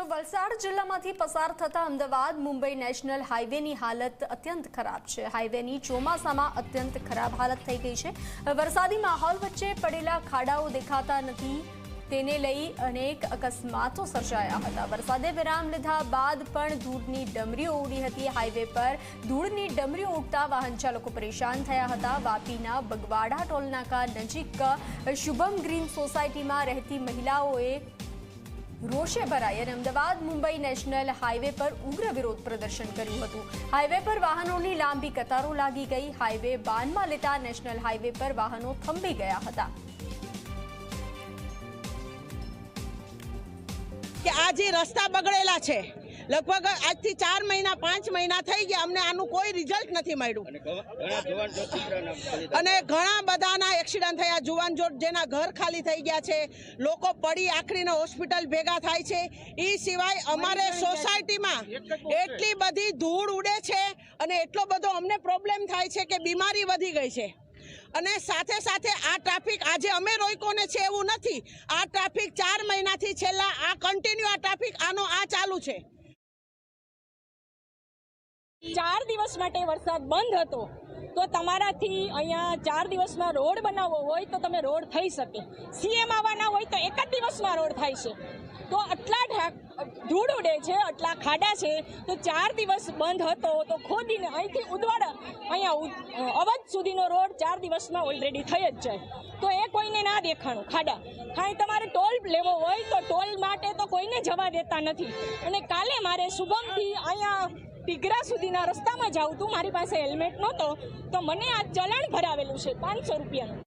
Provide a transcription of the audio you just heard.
તો વલસાડ જિલ્લામાંથી પસાર થતા અમદાવાદ મુંબઈ નેશનલ હાઈવેની હાલત અત્યંત ખરાબ છે। હાઈવેની ચોમાસામાં અત્યંત ખરાબ હાલત થઈ ગઈ છે। વરસાદી માહોલ વચ્ચે પડેલા ખાડાઓ દેખાતા નથી, તેને લઈ અનેક અકસ્માતો સર્જાયા હતા। વરસાદે વિરામ લીધા બાદ પણ ધૂળની ડમરીઓ ઉડી હતી। હાઈવે પર ધૂળની ડમરીઓ ઉડતા વાહન ચાલકો પરેશાન થયા હતા। વાપીના બગવાડા ટોલનાકા નજીક શુભમ ગ્રીન સોસાયટીમાં રહેતી મહિલાઓએ રોષે ભરાઈ અને અમદાવાદ મુંબઈ નેશનલ હાઈવે પર ઉગ્ર વિરોધ પ્રદર્શન કર્યું હતું। હાઈવે પર વાહનોની લાંબી કતારો લાગી ગઈ। હાઈવે બાનમાં લેતા નેશનલ હાઈવે પર વાહનો થંભી ગયા હતા। કે આજે રસ્તા બગડેલા છે, લગભગ આજથી 4 મહિના 5 મહિના થઈ ગયા, અમને આનું કોઈ રિઝલ્ટ નથી મળ્યું અને ઘણા બધાના એક્સિડન્ટ થયા। જુવાન જોડ જેના ઘર ખાલી થઈ ગયા છે, લોકો પડી આખરીને હોસ્પિટલ ભેગા થાય છે। એ સિવાય અમારે સોસાયટીમાં એટલી બધી ધૂળ ઉડે છે અને એટલો બધો અમને પ્રોબ્લેમ થાય છે કે બીમારી વધી ગઈ છે। અને સાથે સાથે આ ટ્રાફિક આજે અમે રોક્યો ને છે એવું નથી, આ ટ્રાફિક 4 મહિનાથી છેલ્લા આ કન્ટિન્યુ આ ટ્રાફિક આનો આ ચાલુ છે। 4 દિવસ માટે વરસાદ બંધ હતો તો તમારાથી અહીંયા 4 દિવસમાં રોડ બનાવવો હોય તો તમે રોડ થઈ શકે। સીએમ આવવાના હોય તો એક જ દિવસમાં રોડ થાય છે, તો આટલા ધૂળ ઉડે છે, આટલા ખાડા છે, તો 4 દિવસ બંધ હતો તો ખોદીને અહીંથી ઉદવાડા અહીંયા અવધ સુધીનો રોડ 4 દિવસમાં ઓલરેડી થઈ જ જાય, તો એ કોઈને ના દેખાણું ખાડા। ખાલી તમારે ટોલ લેવો હોય તો ટોલ માટે તો કોઈને જવા દેતા નથી। અને કાલે મારે શુભમથી અહીંયા ટીગરા સુધીના રસ્તામાં જાઉં તું, મારી પાસે હેલ્મેટ નહોતો તો મને આ ચલણ ભરાવેલું છે 500 રૂપિયાનું।